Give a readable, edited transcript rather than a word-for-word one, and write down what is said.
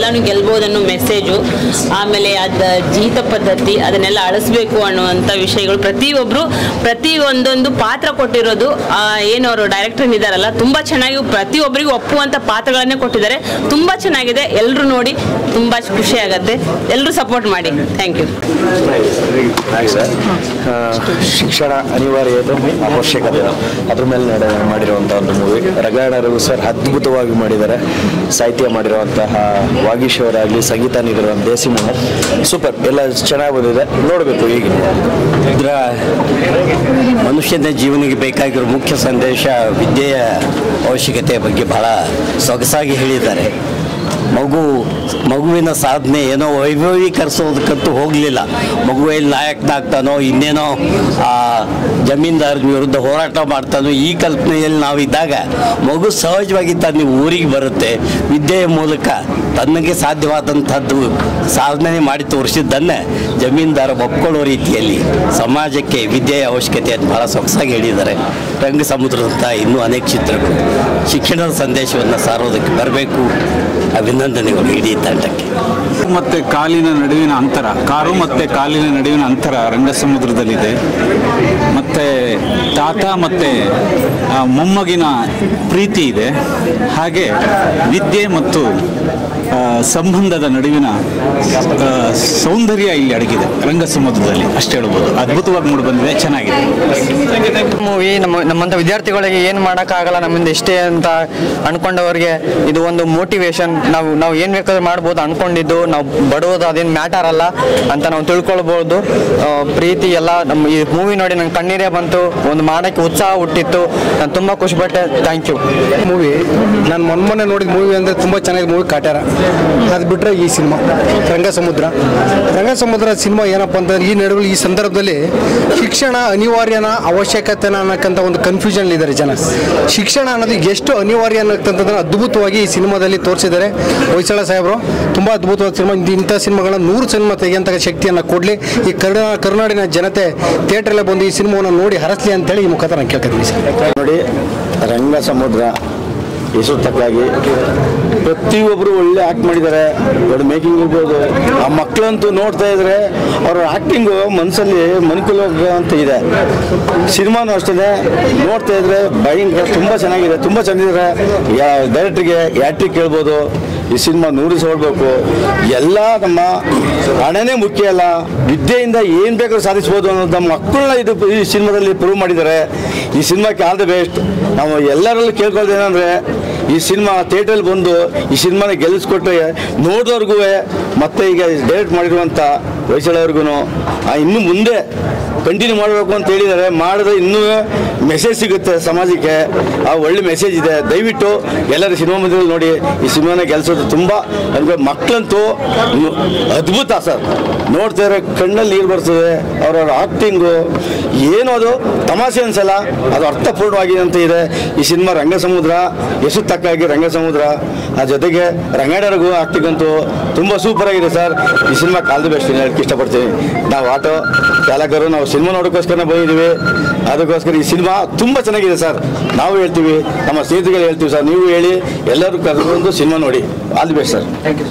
ಎಲ್ಲಾನು ಗೆಲ್ಬಹುದು ಅನ್ನೋ ಮೆಸೇಜು, ಆಮೇಲೆ ಅದ ಜೀತ ಪದ್ಧತಿ ಅದನ್ನೆಲ್ಲ ಅಳಿಸ್ಬೇಕು ಅನ್ನುವಂಥ ವಿಷಯಗಳು ಪ್ರತಿ ಒಂದೊಂದು ಪಾತ್ರ ಕೊಟ್ಟಿರೋದು ಏನು ಅವರು ಡೈರೆಕ್ಟರ್ ಇದ್ದಾರಲ್ಲ ತುಂಬಾ ಚೆನ್ನಾಗಿ ಪ್ರತಿಯೊಬ್ಬರಿಗೂ ಒಪ್ಪುವಂತ ಪಾತ್ರಗಳನ್ನೇ ಕೊಟ್ಟಿದ್ದಾರೆ. ತುಂಬಾ ಚೆನ್ನಾಗಿದೆ, ಎಲ್ಲರೂ ನೋಡಿ ತುಂಬಾ ಖುಷಿ ಆಗುತ್ತೆ. ಎಲ್ಲರೂ ಸಪೋರ್ಟ್ ಮಾಡಿ. Thank you. ಶಿಕ್ಷಣ ಅನಿವಾರ್ಯತೆ ಅವಶ್ಯಕತೆ ಅದ್ರ ಮೇಲೆ ಮಾಡಿರುವಂಥ ಒಂದು ಮೂವಿ. ರಗಡರು ಸರ್ ಅದ್ಭುತವಾಗಿ ಮಾಡಿದ್ದಾರೆ. ಸಾಹಿತ್ಯ ಮಾಡಿರುವಂತಹ ವಾಗೀಶ್ ಅವರಾಗಲಿ, ಸಂಗೀತ ನೀಡಿರುವಂಥ ದೇಸಿ ಮೋಹನ್ ಸೂಪರ್, ಎಲ್ಲ ಚೆನ್ನಾಗಿ ಬಂದಿದೆ, ನೋಡಬೇಕು. ಈಗ ಇದರ ಮನುಷ್ಯನ ಜೀವನಕ್ಕೆ ಬೇಕಾಗಿರೋ ಮುಖ್ಯ ಸಂದೇಶ ವಿದ್ಯೆಯ ಅವಶ್ಯಕತೆಯ ಬಗ್ಗೆ ಬಹಳ ಸೊಗಸಾಗಿ ಹೇಳಿದ್ದಾರೆ. ಮಗುವಿನ ಸಾಧನೆ ಏನೋ ವೈಭವೀಕರಿಸೋದಕ್ಕಂತೂ ಹೋಗಲಿಲ್ಲ. ಮಗುವಲ್ಲಿ ನಾಯಕನಾಗ್ತಾನೋ ಇನ್ನೇನೋ ಜಮೀನ್ದಾರನ ವಿರುದ್ಧ ಹೋರಾಟ ಮಾಡ್ತಾನೋ ಈ ಕಲ್ಪನೆಯಲ್ಲಿ ನಾವಿದ್ದಾಗ ಮಗು ಸಹಜವಾಗಿ ತನ್ನ ಊರಿಗೆ ಬರುತ್ತೆ. ವಿದ್ಯೆಯ ಮೂಲಕ ತನಗೆ ಸಾಧ್ಯವಾದಂಥದ್ದು ಸಾಧನೆ ಮಾಡಿ ತೋರಿಸಿದ್ದನ್ನೇ ಜಮೀನ್ದಾರ ಒಪ್ಕೊಳ್ಳೋ ರೀತಿಯಲ್ಲಿ ಸಮಾಜಕ್ಕೆ ವಿದ್ಯೆಯ ಅವಶ್ಯಕತೆಯನ್ನು ಬಹಳ ಸೊಗಸಾಗಿ ಹೇಳಿದ್ದಾರೆ. ರಂಗ ಸಮುದ್ರದಂಥ ಇನ್ನೂ ಅನೇಕ ಚಿತ್ರಗಳು ಶಿಕ್ಷಣದ ಸಂದೇಶವನ್ನು ಸಾರೋದಕ್ಕೆ ಬರಬೇಕು. ಅಭಿನಂದನೆಗಳು ಇಡೀ ತಂಡಕ್ಕೆ. ಮತ್ತು ಕಾಲಿನ ನಡುವಿನ ಅಂತರ, ಕಾರು ಮತ್ತು ಕಾಲಿನ ನಡುವಿನ ಅಂತರ ರಂಗ ಸಮುದ್ರದಲ್ಲಿದೆ. ಮತ್ತು ತಾತ ಮತ್ತು ಮೊಮ್ಮಗಿನ ಪ್ರೀತಿ ಇದೆ. ಹಾಗೆ ವಿದ್ಯೆ ಮತ್ತು ಸಂಬಂಧದ ನಡುವಿನ ಸೌಂದರ್ಯ ಇಲ್ಲಿ ಅಡಗಿದೆ ರಂಗ ಸಮುದ್ರದಲ್ಲಿ, ಅಷ್ಟು ಹೇಳ್ಬೋದು. ಅದ್ಭುತವಾಗಿ ಮೂಡಿ ಬಂದಿದೆ, ಚೆನ್ನಾಗಿದೆ ಮೂವಿ. ನಮ್ಮಂಥ ವಿದ್ಯಾರ್ಥಿಗಳಿಗೆ ಏನು ಮಾಡೋಕ್ಕಾಗಲ್ಲ, ನಮ್ಮಿಂದ ಇಷ್ಟೇ ಅಂತ ಅನ್ಕೊಂಡವರಿಗೆ ಇದು ಒಂದು ಮೋಟಿವೇಶನ್. ನಾವು ಏನು ಬೇಕಾದ್ರೂ ಮಾಡ್ಬೋದು, ಅನ್ಕೊಂಡಿದ್ದು ನಾವು ಬಡೋದು ಅದೇನು ಮ್ಯಾಟರ್ ಅಲ್ಲ ಅಂತ ನಾವು ತಿಳ್ಕೊಳ್ಬೋದು. ಪ್ರೀತಿ ಎಲ್ಲ ನಮ್ಮ ಈ ಮೂವಿ ನೋಡಿ ನಂಗೆ ಕಣ್ಣೀರೇ ಬಂತು, ಒಂದು ಮಾಡೋಕ್ಕೆ ಉತ್ಸಾಹ ಹುಟ್ಟಿತ್ತು, ನಾನು ತುಂಬ ಖುಷಿಪಟ್ಟೆ. Thank you. ಮೂವಿ ನಾನು ಮೊನ್ನೆ ನೋಡಿದ ಮೂವಿ ಅಂದರೆ ತುಂಬ ಚೆನ್ನಾಗಿದೆ ಮೂವಿ. ಕಾಟ್ಯಾರ ಅದು ಬಿಟ್ಟರೆ ಈ ಸಿನಿಮಾ ರಂಗ ಸಮುದ್ರ ಸಿನಿಮಾ ಏನಪ್ಪ ಅಂತಂದ್ರೆ ಈ ನಡುವೆ ಈ ಸಂದರ್ಭದಲ್ಲಿ ಶಿಕ್ಷಣ ಅನಿವಾರ್ಯನ ಅವಶ್ಯಕತೆನ ಅನ್ನಕ್ಕಂಥ ಒಂದು ಕನ್ಫ್ಯೂಷನ್ ಇದ್ದಾರೆ ಜನ. ಶಿಕ್ಷಣ ಅನ್ನೋದು ಎಷ್ಟು ಅನಿವಾರ್ಯ ಅನ್ನೋಕ್ಕಂಥದ್ದನ್ನು ಅದ್ಭುತವಾಗಿ ಈ ಸಿನಿಮಾದಲ್ಲಿ ತೋರಿಸಿದ್ದಾರೆ ಹೊಯ್ಸಳ ಸಾಹೇಬರು. ತುಂಬ ಅದ್ಭುತವಾದ ಸಿನಿಮಾ. ಇಂಥ ಸಿನಿಮಾಗಳನ್ನ 100 ಸಿನಿಮಾ ತೆಗೆಯಂಥ ಶಕ್ತಿಯನ್ನು ಕೊಡಲಿ ಈ ಕರುನಾಡಿನ ಜನತೆ. ಥಿಯೇಟ್ರಲ್ಲೇ ಬಂದು ಈ ಸಿನಿಮಾವನ್ನು ನೋಡಿ ಹರಸ್ಲಿ ಅಂತೇಳಿ ಈ ಮುಖಾಂತರ ನಾನು ಕೇಳ್ಕೊತೀನಿ ಸರ್. ನೋಡಿ, ರಂಗ ಸಮುದ್ರ ಹೆಸರುತಕ್ಕಾಗಿ ಪ್ರತಿಯೊಬ್ಬರು ಒಳ್ಳೆ ಆ್ಯಕ್ಟ್ ಮಾಡಿದ್ದಾರೆ. ದೊಡ್ಡ ಮೇಕಿಂಗ್ ಇರ್ಬೋದು. ಆ ಮಕ್ಕಳಂತೂ ನೋಡ್ತಾ ಇದ್ರೆ ಅವ್ರ ಆ್ಯಕ್ಟಿಂಗು ಮನಸ್ಸಲ್ಲಿ ಮನುಕುಲೋಗ ಅಂತ ಇದೆ. ಸಿನಿಮಾನು ಅಷ್ಟೇ ನೋಡ್ತಾ ಇದ್ರೆ ಭಯಂಕರ ತುಂಬ ಚೆನ್ನಾಗಿದೆ, ತುಂಬ ಚೆನ್ನಾಗಿದ್ದಾರೆ. ಡೈರೆಕ್ಟ್ರಿಗೆ ಹ್ಯಾಟ್ರಿಕ್ ಹೇಳ್ಬೋದು. ಈ ಸಿನಿಮಾ 100 ನೋಡಬೇಕು. ಎಲ್ಲ ನಮ್ಮ ಹಣನೇ ಮುಖ್ಯ ಅಲ್ಲ, ವಿದ್ಯೆಯಿಂದ ಏನು ಬೇಕಾದ್ರೂ ಸಾಧಿಸ್ಬೋದು ಅನ್ನೋದು ನಮ್ಮ ಮಕ್ಕಳನ್ನ ಈ ಸಿನಿಮಾದಲ್ಲಿ ಪ್ರೂವ್ ಮಾಡಿದ್ದಾರೆ. ಈ ಸಿನಿಮಾಕ್ಕೆ ಆಲ್ ದ ಬೆಸ್ಟ್. ನಾವು ಎಲ್ಲರಲ್ಲೂ ಕೇಳ್ಕೊಳ್ಳೋದೇನೆಂದರೆ ಈ ಸಿನಿಮಾ ಥಿಯೇಟ್ರಲ್ಲಿ ಬಂದು ಈ ಸಿನಿಮಾನ ಗೆಲ್ಲಿಸ್ಕೊಟ್ರೆ ನೋಡೋರ್ಗೂ ಮತ್ತು ಈಗ ಡೈರೆಕ್ಟ್ ಮಾಡಿರುವಂಥ ಹೊಯ್ಸಳವ್ರಿಗೂ ಇನ್ನು ಮುಂದೆ ಕಂಟಿನ್ಯೂ ಮಾಡಬೇಕು ಅಂತ ಹೇಳಿದ್ದಾರೆ. ಮಾಡಿದ್ರೆ ಇನ್ನೂ ಮೆಸೇಜ್ ಸಿಗುತ್ತೆ ಸಮಾಜಕ್ಕೆ. ಆ ಒಳ್ಳೆ ಮೆಸೇಜ್ ಇದೆ. ದಯವಿಟ್ಟು ಎಲ್ಲರೂ ಸಿನಿಮಾ ಮಂದಿರಲ್ಲಿ ನೋಡಿ ಈ ಸಿನಿಮಾನ ಗೆಲ್ಲಿಸೋದು ತುಂಬ ಅಂದರೆ ಮಕ್ಕಳಂತೂ ಅದ್ಭುತ ಸರ್. ನೋಡ್ತಾ ಇರೋ ಕಣ್ಣಲ್ಲಿ ನೀರು ಬರ್ತದೆ. ಅವ್ರವ್ರ ಆ್ಯಕ್ಟಿಂಗು ಏನೋ ಅದು ತಮಾಷೆ ಅನ್ಸಲ್ಲ, ಅದು ಅರ್ಥಪೂರ್ಣವಾಗಿದೆ ಅಂತ ಇದೆ ಈ ಸಿನಿಮಾ. ರಂಗ ಸಮುದ್ರ ಹೆಸರು ತಕ್ಕಾಗಿ ರಂಗ ಸಮುದ್ರ. ಆ ಜೊತೆಗೆ ರಂಗಾಡರಿಗೂ ಆ್ಯಕ್ಟಿಂಗ್ ಅಂತೂ ತುಂಬ ಸೂಪರ್ ಆಗಿದೆ ಸರ್. ಈ ಸಿನಿಮಾ ಕಾಲ್ ದಿ ಬೆಸ್ಟ್ ಹೇಳಕ್ಕೆ ಇಷ್ಟಪಡ್ತೀನಿ. ನಾವು ಆಟೋ ಚಾಲಕರು ನಾವು ಸಿನಿಮಾ ನೋಡೋಕ್ಕೋಸ್ಕರ ಬಂದಿದ್ದೀವಿ. ಅದಕ್ಕೋಸ್ಕರ ಈ ಸಿನಿಮಾ ತುಂಬ ಚೆನ್ನಾಗಿದೆ ಸರ್. ನಾವು ಹೇಳ್ತೀವಿ, ನಮ್ಮ ಸ್ನೇಹಿತರಿಗೆ ಹೇಳ್ತೀವಿ ಸರ್, ನೀವು ಹೇಳಿ ಎಲ್ಲರೂ ಕರೆದುಕೊಂಡು ಸಿನಿಮಾ ನೋಡಿ. All the best sir. Thank you.